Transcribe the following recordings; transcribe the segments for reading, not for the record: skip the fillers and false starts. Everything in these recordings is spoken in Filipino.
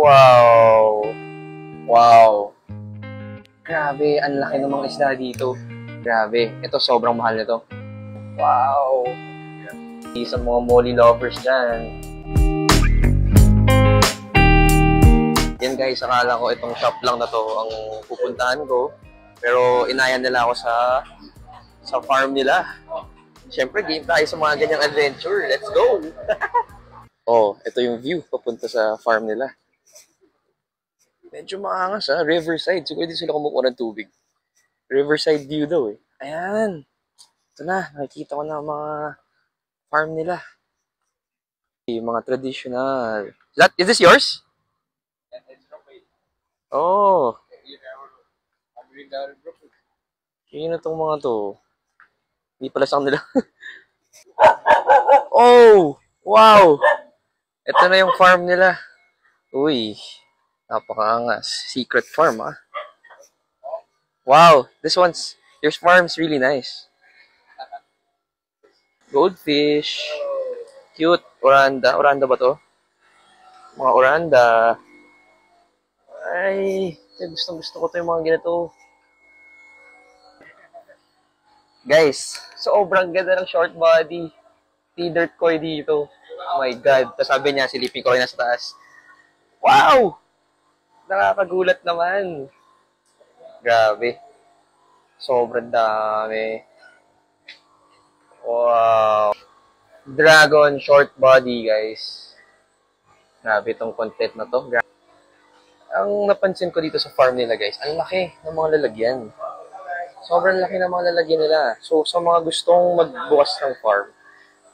Wow! Wow! Grabe, ang laki ng mga isda dito. Grabe, ito sobrang mahal nito. Wow! Sa mga molly lovers dyan. Yan guys, akala ko itong shop lang na to ang pupuntahan ko. Pero inayan nila ako sa farm nila. Siyempre, game tayo sa mga ganyang adventure. Let's go! Oh, ito yung view papunta sa farm nila. Medyo maangas ha, riverside. Siguro hindi sila kumukuha ng tubig. Riverside view daw eh. Ayan. Ito na, nakikita ko na ang mga farm nila. Yung mga traditional. Is this yours? Oh. Yun na itong mga to. Hindi pala sa kanila. Oh! Wow! Ito na yung farm nila. Uy. Napakaangas. Secret farm, ah. Wow, your farm's really nice. Goldfish. Cute. Oranda. Oranda ba to? Mga oranda. Ay, gusto ko to yung mga ganito. Guys, sobrang ganda ng short body. Feeder koi dito. Oh my God. Tapos sabi niya, silipin ko rin nasa taas. Wow! Nakakagulat naman. Grabe. Sobrang dami. Wow. Dragon short body, guys. Grabe itong content na to. Ang napansin ko dito sa farm nila, guys, ang laki ng mga lalagyan. Sobrang laki ng mga lalagyan nila. So, sa mga gustong magbukas ng farm,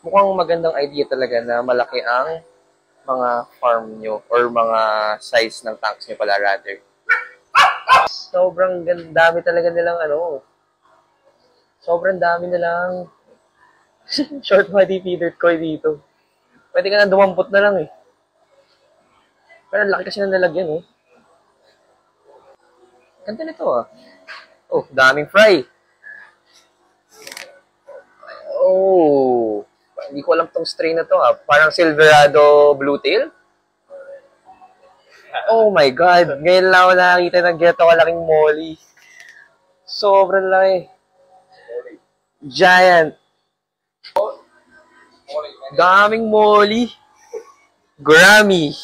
mukhang magandang idea talaga na malaki ang mga farm nyo or mga size ng tanks nyo pala rather. Sobrang dami talaga nilang sobrang dami nilang short body feeder koi dito. Pwede ka na dumampot na lang eh. Pero laki kasi ng lalagyan eh. Ganda nito ah. Oh, daming fry. Oh, hindi ko alam tong strain na to ah. Parang Silverado Bluetail. Oh my God! Ngayon lang ako nakakita ng geto kalaking molly. Sobrang laki. Giant. Daming molly. Grammy.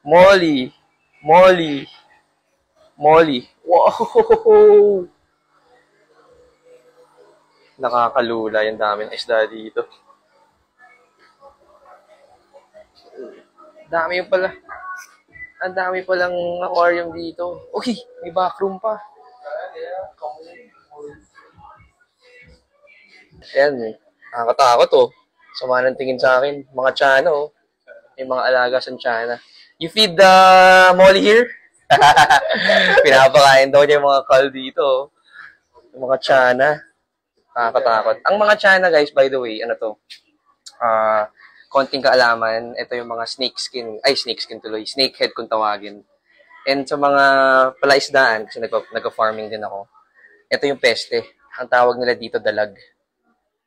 Molly. Molly. Molly. Wow! Nakakalula yung dami ng isda dito. Dami yung pala. Ang dami palang aquarium dito. Okay, may backroom pa. Ayan eh. Nakakatakot oh. Sama ng tingin sa akin. Mga tiyana oh. May mga alaga sa tiyana. You feed the molly here? Pinapakain daw niya yung mga call dito oh. Yung mga tiyana. Nakakatakot. Ang mga tiyana guys, by the way, ano to? Konting kaalaman, ito yung mga snake skin tuloy, snakehead kung tawagin. And sa mga palaisdaan, kasi nag-farming din ako, ito yung peste. Ang tawag nila dito, dalag.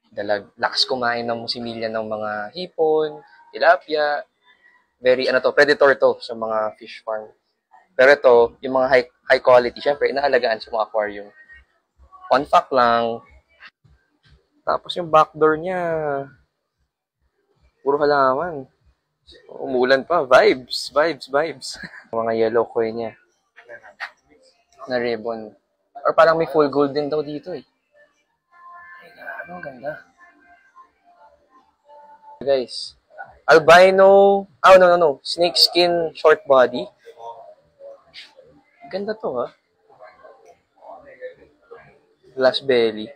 Dalag. Lakas kumain ng musimilya ng mga hipon, tilapia. Very, predator to sa mga fish farm. Pero ito, yung mga high quality, syempre, inaalagaan sa mga aquarium. Fun fact lang. Tapos yung backdoor niya, puro halaman. Umulan pa. Vibes. Mga yellow koi niya. Na ribbon. Or parang may full gold din daw dito eh. Ay, grabe. Ang ganda. Guys. Albino. Oh, no. Snake skin short body. Ganda to ha. Glass belly.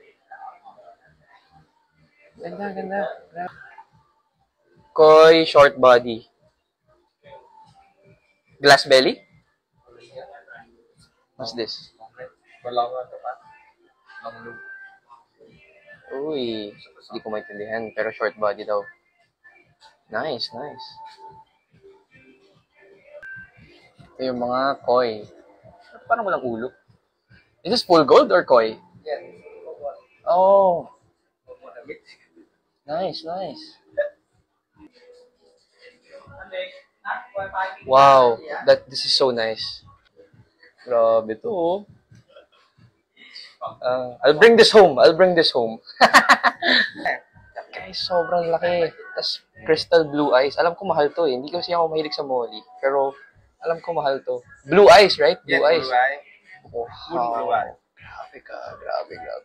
Ganda. Koi short body. Glass belly? What's this? Uy, hindi ko maintindihan. Pero short body daw. Nice. Ito yung mga koi. Parang walang ulo. Is this full gold or koi? Yeah. Oh. Nice. Wow, this is so nice. Grabe to, oh. I'll bring this home. I'll bring this home. Guys, sobrang laki. Tapos, crystal blue eyes. Alam ko mahal to eh. Hindi kasi ako mahilig sa molly. Pero, alam ko mahal to. Blue eyes, right? Blue eyes. Blue eye. Wow. Blue eye. Grabe ka.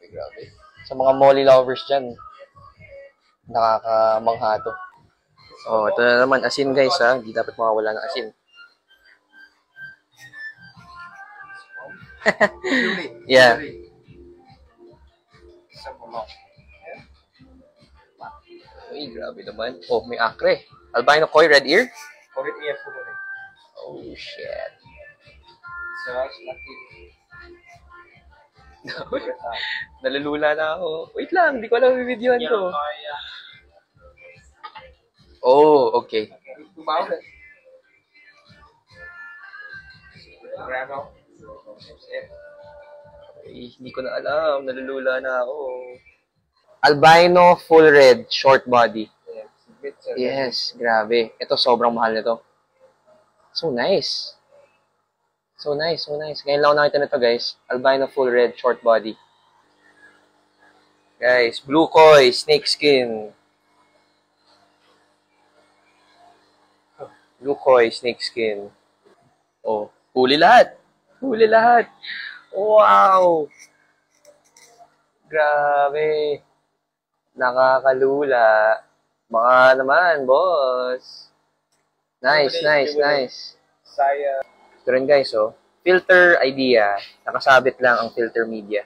Grabe. Sa mga molly lovers dyan, nakakamangha to. Oh, ito na naman. Asin, guys, ha? Hindi dapat mawawala ng asin. Yeah. Uy, grabe naman. Oh, may akre. Albino koi, red ear? Oh, shit. Nalulula na ako. Wait lang, hindi ko alam yung videoan ko. Oh, okay. Ay, hindi ko na alam. Nalulula na ako. Albino full red, short body. Yes, grabe. Ito, sobrang mahal nito. So nice. So nice. Ngayon lang ako nakita nito, guys. Albino full red, short body. Guys, blue koi, snake skin. Blue koi, snake skin. Oh, huli lahat. Wow! Grabe. Nakakalula. Baka naman, boss. Nice. Saya. Ito rin, guys, oh. Filter idea. Nakasabit lang ang filter media.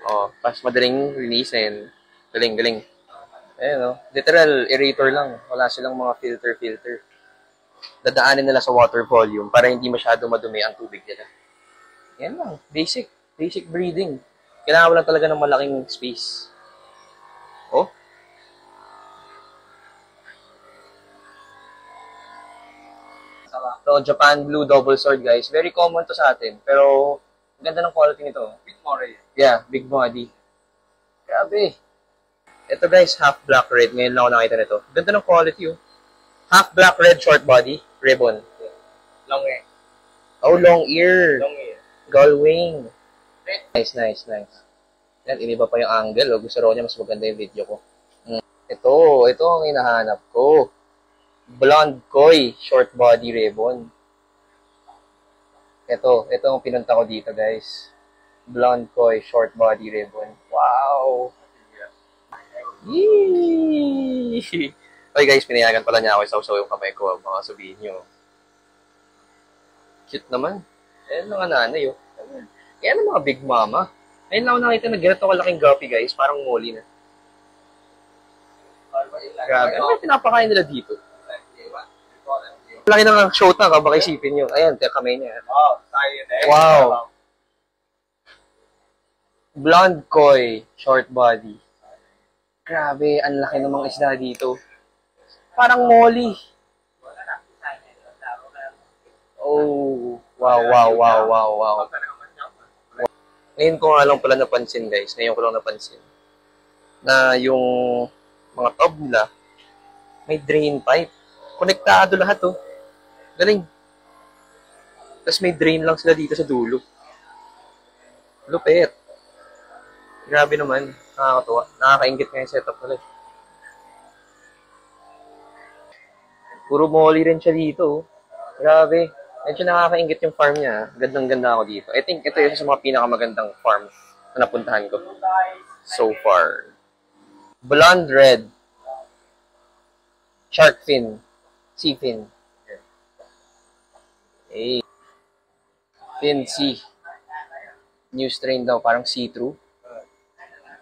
Oh, pas madaling linisin. Galing. Ayan, oh. Literal, aerator lang. Wala silang mga filter. Dadaanin nila sa water volume para hindi masyado madumi ang tubig nila. Yan lang. Basic breathing. Kailangan mo lang talaga ng malaking space. Oh. So, Japan Blue Double Sword, guys. Very common to sa atin. Pero, ganda ng quality nito. Big Moray. Yeah, big body. Grabe. Ito, guys, half black red. Ngayon lang ako nakita nito. Ganda ng quality, oh. Half black red short body. Ribbon. Long ear. Oh, long ear. Long ear. Gull wing. Nice. Yan, iniba pa yung angle. Oh. Gusto raw niya mas maganda yung video ko. Ito ang hinahanap ko. Blonde koi, short body ribbon. Ito ang pinunta ko dito, guys. Blonde koi, short body ribbon. Wow! Yee! Okay, guys, pinayagan pala niya ako isaw-saw yung kamay ko. Mga sabihin nyo. Cute naman. Ayan mga nanay, oh. Ayan ang mga big mama. Ayun lang ako nakita na ganito kalaking guppy, guys. Parang molly na. Grabe. Ano pinapakain nila dito? Laki ng show na, baka isipin nyo. Ayan, kamay niya. Oh, sayang. Wow. Blonde koi, short body. Grabe, ang laki ng mga isda dito. Parang molly. Oh, wow. Ngayon ko nga lang pala napansin, guys. Ngayon ko lang napansin na yung mga tub nila may drain pipe. Konektado lahat, oh. Galing. Tapos may drain lang sila dito sa dulo. Lupit. Grabe naman. Nakakatuwa. Nakakaingit nga yung setup nila. Puro molly rin siya dito, oh. Grabe. Medyo nakakaingit yung farm niya. Gandang-ganda ako dito. I think ito yung sa mga pinakamagandang farm na napuntahan ko so far. Blonde red. Shark fin. Sea fin. Hey. Fin sea. New strain daw. Parang see-through.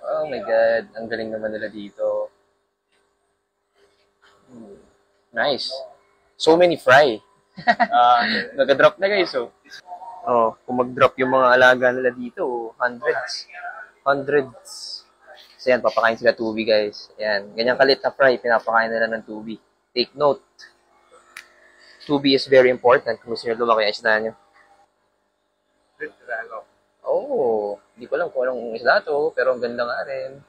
Oh my God. Ang galing naman nila dito. Nice. So many fry. Nag-drop na, guys, oh. Oh, kung mag-drop yung mga alaga nila dito, hundreds. So yan, papakain sila tubi, guys. Yan, ganyang kalit na fry, pinapakain nila ng tubi. Take note. Tubi is very important kung gusto nyo lumaki ang isda nyo. Oh, hindi ko alam kung anong isda to, pero ang ganda nga rin.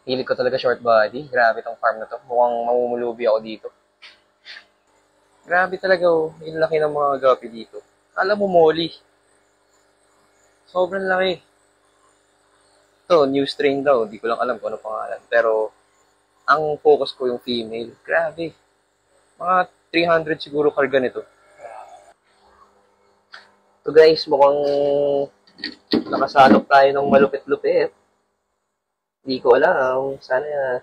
Hilig ko talaga short body. Grabe tong farm na to. Mukhang mamumulubi ako dito. Grabe talaga, oh. Yung laki ng mga guppy dito. Alam mo, molly. Sobrang laki. Ito, new strain daw. Di ko lang alam kung ano pangalan. Pero, ang focus ko yung female. Grabe. Mga 300 siguro karga nito. So guys, mukhang nakasalok tayo ng malupit-lupit. Hindi ko alam. Sana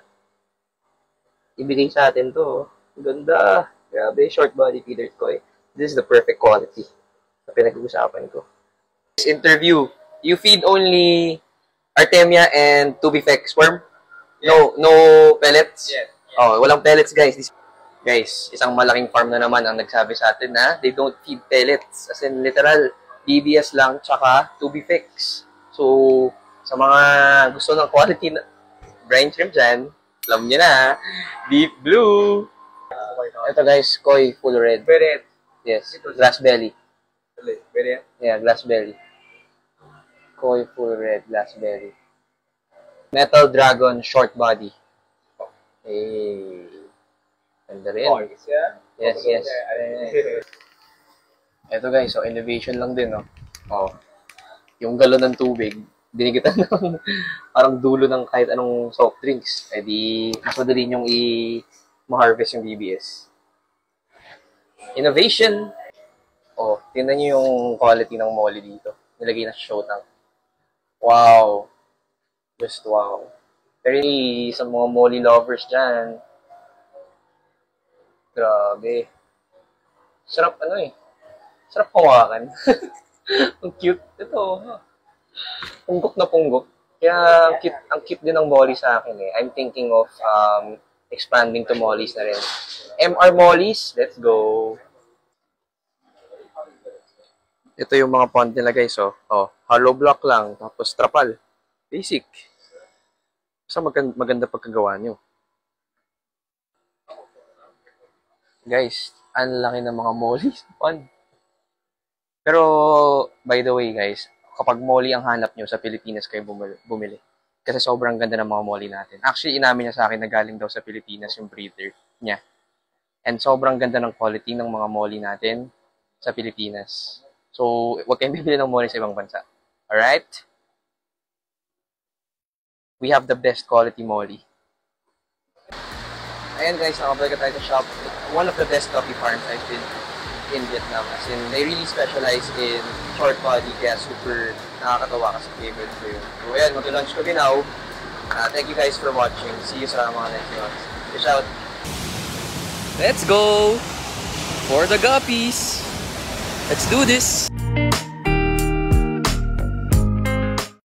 ibigay sa atin to. Ganda. Grabe, short body feeder koi. This is the perfect quality na pinag-uusapan ko. This interview, you feed only Artemia and Tubifex worm? Yes. No pellets? Yes. Oh, walang pellets guys. Guys, isang malaking farm na naman ang nagsabi sa atin na they don't feed pellets. As in literal, DBS lang tsaka Tubifex. So, sa mga gusto ng quality na brine shrimp dyan, alam niyo na, deep blue. Ito guys, koi full red. Beret. Yes, glass belly. Beret. Yeah, glass belly. Koi full red, glass belly. Metal dragon short body. Eh, ganda rin. Oh, siya. Yes, yes. Ito guys, so innovation lang din, no? Oh. Yung galon ng tubig, dinigitan ng parang dulo ng kahit anong soft drinks. Eh di, mas madali nyong ma-harvest yung DBS. Innovation! Oh, tingnan nyo yung quality ng molly dito. Nilagay na sa showtang. Wow! Just wow. Really, sa mga molly lovers dyan. Grabe. Sarap sarap hawakan. Ang cute. Ito. Punggok na punggok. Kaya ang cute din ng molly sa akin eh. I'm thinking of expanding to mollies na rin. MR mollies, let's go. Ito yung mga pond nila guys, oh. Oh, hollow block lang, tapos trapal. Basic. Basta maganda pagkagawa nyo. Guys, ang laki ng mga mollies sa pond. Pero, by the way guys, kapag molly ang hanap nyo, sa Pilipinas kayo bumili. Kasi sobrang ganda ng mga molly natin. Actually, inamin niya sa akin na galing daw sa Pilipinas yung breeder niya. And sobrang ganda ng quality ng mga molly natin sa Pilipinas. So, huwag kayong bibili ng molly sa ibang bansa. Alright? We have the best quality molly. Ayan guys, nakabalik tayo sa shop. One of the best coffee farms I've been in Vietnam. As in, they really specialize in short body, kaya super nakakatawa kasi favorite ko yun. So ayan, mag-lunch kami now. Thank you guys for watching. See you sa mga next ones. Peace out! Let's go! For the guppies! Let's do this!